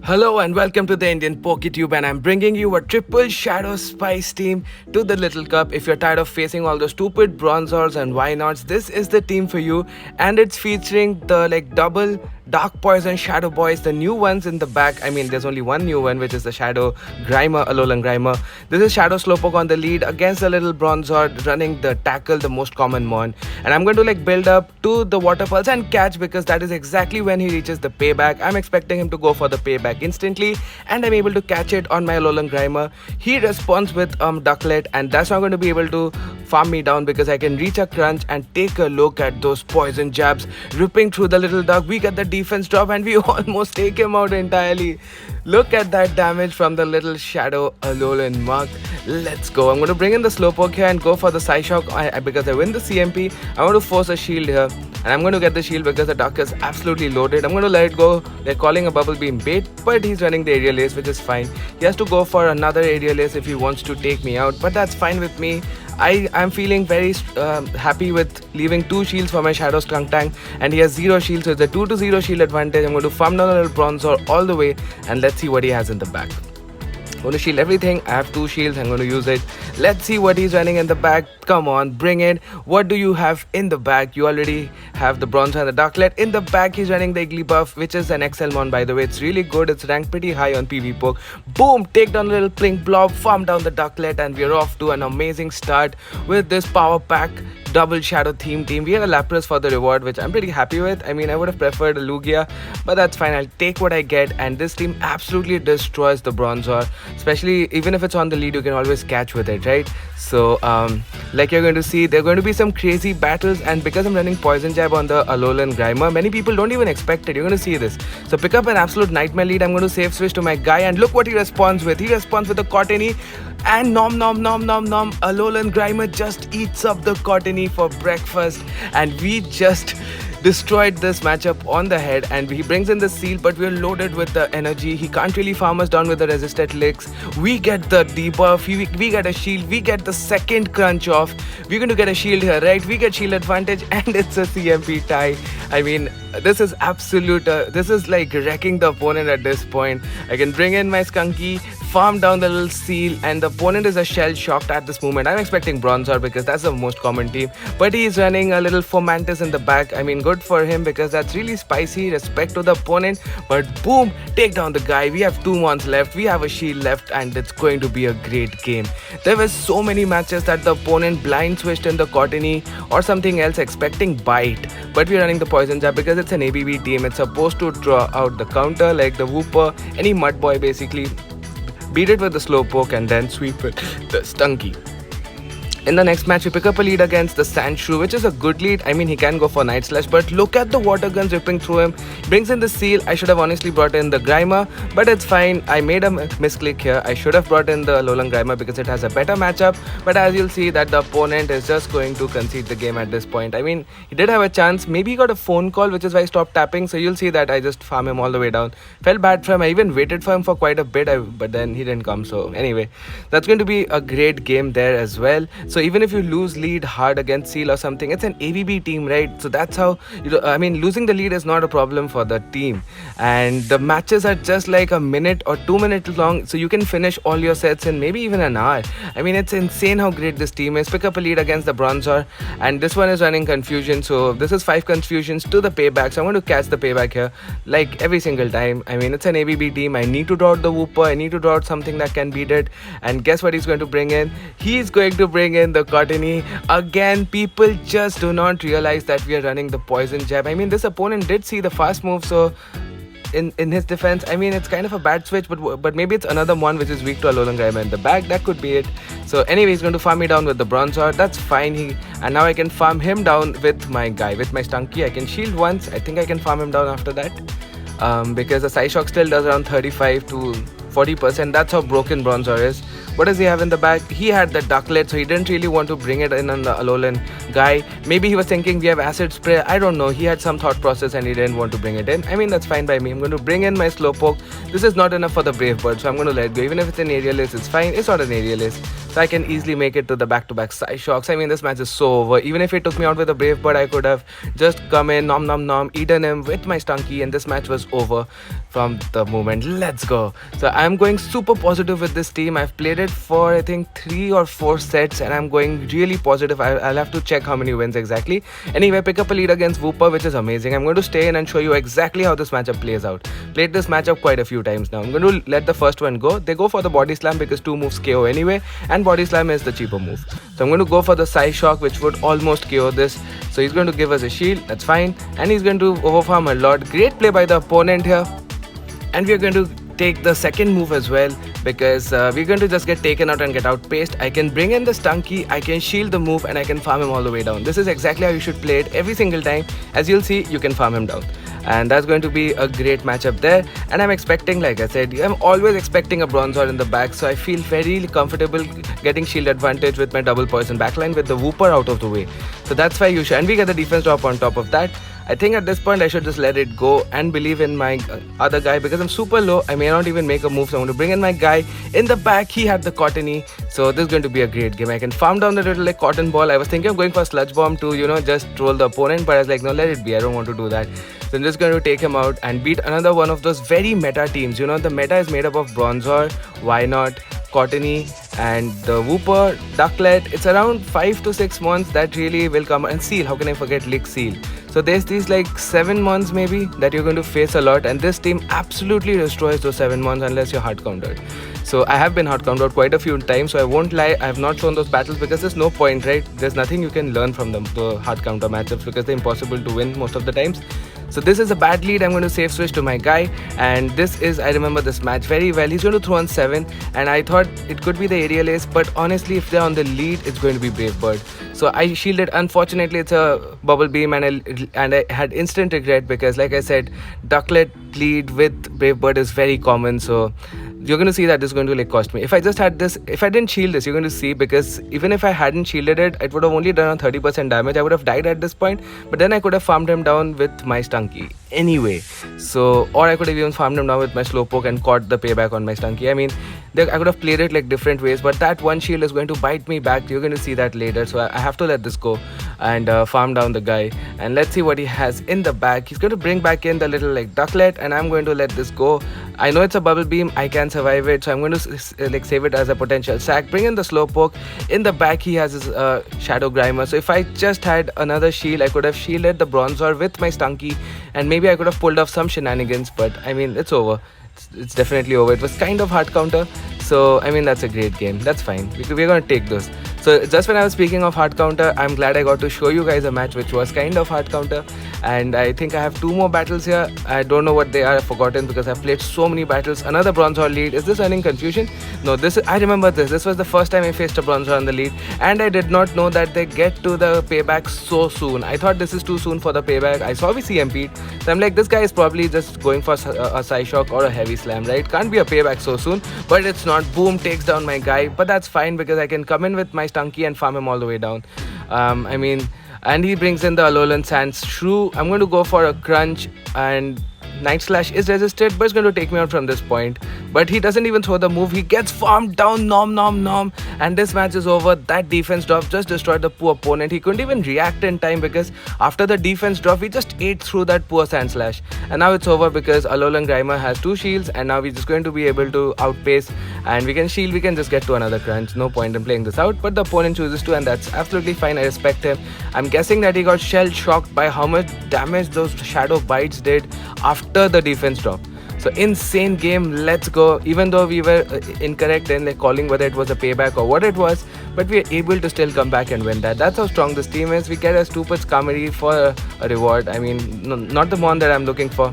Hello and welcome to the Indian PokeTube, and I'm bringing you a triple Shadow Spice team to the Little Cup. If you're tired of facing all the stupid Bronzors and Wynauts, this is the team for you, and it's featuring the double Dark Poison Shadow Boys, the new ones in the back. I mean, there's only one new one, which is the Shadow Grimer, Alolan Grimer. This is Shadow Slowpoke on the lead against the little Bronzor running the tackle, the most common mon. And I'm going to build up to the Water Pulse and catch, because that is exactly when he reaches the payback. I'm expecting him to go for the payback instantly, and I'm able to catch it on my Alolan Grimer. He responds with Ducklett, and that's not going to be able to farm me down, because I can reach a crunch and take a look at those poison jabs ripping through the little duck. We get the defense drop and we almost take him out entirely. Look at that damage from the little Shadow Alolan Mug. Let's go. I'm going to bring in the Slowpoke here and go for the Psyshock because I win the CMP. I want to force a shield here, and I'm going to get the shield because the duck is absolutely loaded. I'm going to let it go. They're calling a Bubble Beam bait, but he's running the Aerial Ace, which is fine. He has to go for another Aerial Ace if he wants to take me out, but that's fine with me. I'm feeling very happy with leaving 2 shields for my Shadow Skunk Tank, and he has 0 shields, so it's a 2-0 shield advantage. I'm going to farm down a little Bronzor all the way, and let's see what he has in the back. I'm going to shield everything. I have 2 shields. I'm going to use it. Let's see what he's running in the back. Come on, bring it. What do you have in the back? You already have the Bronzor and the Ducklett. In the back, he's running the Igglybuff, which is an XL by the way. It's really good. It's ranked pretty high on PV Poke. Boom! Take down a little Plink Blob, farm down the Ducklett, and we're off to an amazing start with this power pack double Shadow theme team. We had a Lapras for the reward, which I'm pretty happy with. I mean, I would have preferred a Lugia, but that's fine. I'll take what I get, and this team absolutely destroys the Bronzor. Especially, even if it's on the lead, you can always catch with it, right? So, like you're going to see, there are going to be some crazy battles, and because I'm running Poison Jab on the Alolan Grimer, many people don't even expect it. You're going to see this. So, pick up an absolute nightmare lead. I'm going to save switch to my guy, and look what he responds with. He responds with a Cottonee, and nom nom nom nom nom. Alolan Grimer just eats up the Cottonee for breakfast, and we just destroyed this matchup on the head. And he brings in the Seel, but we're loaded with the energy. He can't really farm us down with the resisted licks. We get the debuff, we get a shield, we get the second crunch off. We're going to get a shield here, right? We get shield advantage, and it's a CMP tie. I mean, this is absolute, this is like wrecking the opponent at this point. I can bring in my Skunky, farm down the little Seel, and the opponent is a shell shocked at this moment. I'm expecting Bronzor because that's the most common team, but he's running a little Fomantis in the back. I mean, good for him because that's really spicy. Respect to the opponent, but boom, take down the guy. We have 2 mons left, we have a shield left, and it's going to be a great game. There were so many matches that the opponent blind switched in the Cottonee or something else expecting bite, but we're running the Poison Jab because it's an ABB team. It's supposed to draw out the counter like the Wooper, any mud boy basically. Beat it with the Slowpoke and then sweep it the Stunky. In the next match, we pick up a lead against the Sandshrew, which is a good lead. I mean, he can go for Night Slash, but look at the water guns ripping through him. Brings in the Seel. I should have honestly brought in the Grimer, but it's fine. I made a misclick here. I should have brought in the Alolan Grimer because it has a better matchup, but as you'll see that the opponent is just going to concede the game at this point. I mean, he did have a chance. Maybe he got a phone call, which is why I stopped tapping, so you'll see that I just farm him all the way down. Felt bad for him. I even waited for him for quite a bit, but then he didn't come. So anyway, that's going to be a great game there as well. So even if you lose lead hard against Seel or something, it's an ABB team, right? So that's how, I mean, losing the lead is not a problem for the team, and the matches are just like a minute or 2 minutes long, so you can finish all your sets in maybe even an hour. I mean, it's insane how great this team is. Pick up a lead against the Bronzor, and this one is running Confusion, so this is 5 Confusions to the payback. So I'm going to catch the payback here like every single time. I mean, it's an ABB team. I need to draw out the Wooper, I need to draw out something that can beat it, and guess what he's going to bring in? He's going to bring in the Cottonee. Again, people just do not realize that we are running the Poison Jab. I mean, this opponent did see the fast move, so in his defense, I mean, it's kind of a bad switch, but maybe it's another one which is weak to Alolan Grimer in the back. That could be it. So anyway, he's going to farm me down with the Bronzor. That's fine. And now I can farm him down with my guy, with my Stunky. I can shield once. I think I can farm him down after that, because the Psyshock still does around 35 to 40%. That's how broken Bronzor is. What does he have in the back? He had the Ducklett, so he didn't really want to bring it in on the Alolan guy. Maybe he was thinking we have Acid Spray. I don't know. He had some thought process and he didn't want to bring it in. I mean, that's fine by me. I'm going to bring in my Slowpoke. This is not enough for the Brave Bird, so I'm going to let go. Even if it's an Aerial Ace, it's fine. It's not an Aerial Ace. so I can easily make it to the back-to-back side shocks. I mean, this match is so over. Even if it took me out with a Brave Bird, I could have just come in, nom nom nom, eaten him with my Stunky, and this match was over from the moment. Let's go. So I'm going super positive with this team. I've played it for I think 3 or 4 sets, and I'm going really positive. I'll have to check how many wins exactly. Anyway, pick up a lead against Wooper, which is amazing. I'm going to stay in and show you exactly how this matchup plays out. Played this matchup quite a few times now. I'm going to let the first one go. They go for the body slam because 2 moves KO anyway, and body slam is the cheaper move. So I'm going to go for the side shock, which would almost KO this. So he's going to give us a shield, that's fine, and he's going to overfarm a lot. Great play by the opponent here. And we're going to take the second move as well, because we're going to just get taken out and get outpaced. I can bring in the Stunky, I can shield the move, and I can farm him all the way down. This is exactly how you should play it every single time. As you'll see, you can farm him down, and that's going to be a great matchup there. And I'm expecting, like I said, I'm always expecting a Bronzor in the back, so I feel very comfortable getting shield advantage with my double poison backline with the Wooper out of the way. So that's why you should, and we get the defense drop on top of that. I think at this point I should just let it go and believe in my other guy, because I'm super low. I may not even make a move, so I'm going to bring in my guy. In the back, he had the Cottonee, so this is going to be a great game. I can farm down the little like cotton ball. I was thinking of going for Sludge Bomb to, just troll the opponent, but I was like, no, let it be. I don't want to do that. So I'm just going to take him out and beat another one of those very meta teams. The meta is made up of Bronzor, Wynaut, Cottonee, and the Wooper, Ducklett. It's around 5 to 6 months that really will come. And Seel, how can I forget Lick Seel? So there's these like 7 months maybe that you're going to face a lot, and this team absolutely destroys those 7 months unless you're hard countered. So I have been hard countered quite a few times, so I won't lie, I have not shown those battles because there's no point, right? There's nothing you can learn from them, the hard counter matchups, because they're impossible to win most of the times. So this is a bad lead. I'm going to safe switch to my guy, and this is, I remember this match very well. He's going to throw on 7, and I thought it could be the aerial ace, but honestly if they're on the lead, it's going to be Brave Bird. So I shielded. Unfortunately, it's a bubble beam, and I had instant regret because, like I said, Ducklett lead with Brave Bird is very common. So you're going to see that this is going to like cost me. If I just had this, if I didn't shield this, you're going to see, because even if I hadn't shielded it, it would have only done 30% damage. I would have died at this point, but then I could have farmed him down with my Stunky anyway. So, or I could have even farmed him down with my slowpoke and caught the payback on my Stunky. I mean, I could have played it like different ways, but that one shield is going to bite me back. You're going to see that later. So I have to let this go and farm down the guy, and let's see what he has in the back. He's going to bring back in the little like Ducklett, and I'm going to let this go. I know it's a bubble beam, I can survive it, so I'm going to like save it as a potential sack. Bring in the slowpoke. In the back he has his Shadow Grimer, so if I just had another shield, I could have shielded the Bronzor with my Stunky, and maybe I could have pulled off some shenanigans, but I mean, it's over. It's definitely over. It was kind of hard counter, so I mean, that's a great game. That's fine. We're going to take those. So just when I was speaking of hard counter, I'm glad I got to show you guys a match which was kind of hard counter, and I think I have 2 more battles here. I don't know what they are, I've forgotten because I've played so many battles. Another Bronzor lead. Is this earning confusion? No, I remember this. This was the first time I faced a Bronzor on the lead, and I did not know that they get to the payback so soon. I thought this is too soon for the payback. I saw we CMP'd, so I'm like, this guy is probably just going for a side shock or a heavy slam, right? Can't be a payback so soon, but it's not. Boom, takes down my guy, but that's fine because I can come in with my Stunky and farm him all the way down. I mean, and he brings in the Alolan Sands Shrew. I'm going to go for a crunch, and Night Slash is resisted, but it's going to take me out from this point. But he doesn't even throw the move. He gets farmed down, nom nom nom, and this match is over. That defense drop just destroyed the poor opponent. He couldn't even react in time because after the defense drop, he just ate through that poor Sand Slash. And now it's over because Alolan Grimer has 2 shields, and now we're just going to be able to outpace, and we can shield, we can just get to another crunch. No point in playing this out, but the opponent chooses to, and that's absolutely fine. I respect him. I'm guessing that he got shell shocked by how much damage those shadow bites did after the defense drop. So insane game. Let's go. Even though we were incorrect in like calling whether it was a payback or what it was, but we are able to still come back and win that. That's how strong this team is. We get a stupid comedy for a reward. I mean, no, not the one that I'm looking for.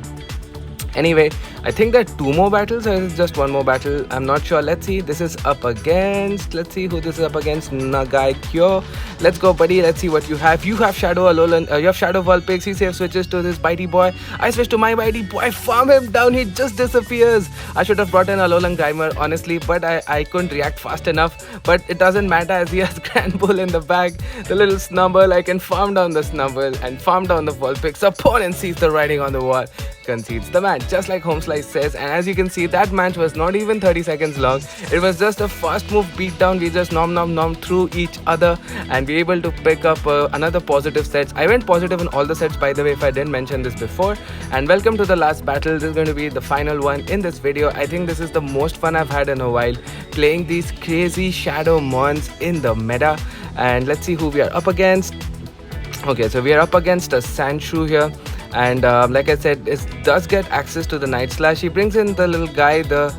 Anyway, I think there are 2 more battles, or is it just 1 more battle? I'm not sure. Let's see. This is up against. Let's see who this is up against. Nagai Kyo. Let's go, buddy. Let's see what you have. You have Shadow Alolan. You have Shadow Vulpix. He safe switches to this Bitey boy. I switch to my Bitey boy. Farm him down. He just disappears. I should have brought in Alolan Grimer, honestly, but I couldn't react fast enough. But it doesn't matter as he has Grand Bull in the back. The little Snubble. I can farm down the Snubble and farm down the Vulpix. Opponent sees the writing on the wall. concedes the match, just like Homeslice says. And as you can see, that match was not even 30 seconds long. It was just a fast move beatdown. We just nom through each other, and we able to pick up another positive sets. I went positive in all the sets, by the way, if I didn't mention this before. And welcome to the last battle. This is going to be the final one in this video. I think this is the most fun I've had in a while, playing these crazy shadow mons in the meta. And let's see who we are up against. Okay, so we are up against a Sandshrew here, and like I said, it does get access to the Night Slash. He brings in the little guy, the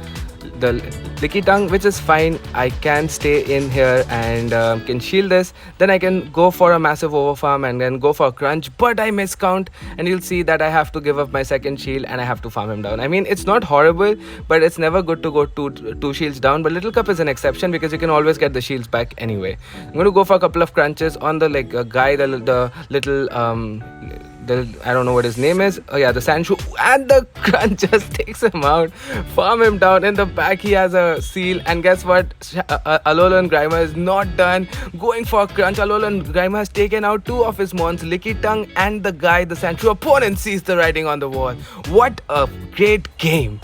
Licky Tongue, which is fine. I can stay in here and can shield this. Then I can go for a massive overfarm and then go for a crunch, but I miscount, and you'll see that I have to give up my second shield and I have to farm him down. I mean, it's not horrible, but it's never good to go two shields down. But Little Cup is an exception because you can always get the shields back anyway. I'm going to go for a couple of crunches on the guy, the little I don't know what his name is. Oh yeah, the Sandshrew, and the crunch just takes him out. Farm him down. In the back he has a Seel, and guess what? Alolan Grimer is not done. Going for a crunch. Alolan Grimer has taken out two of his mons, Licky Tongue and the guy, the Sandshrew. Opponent sees the writing on the wall. What a great game.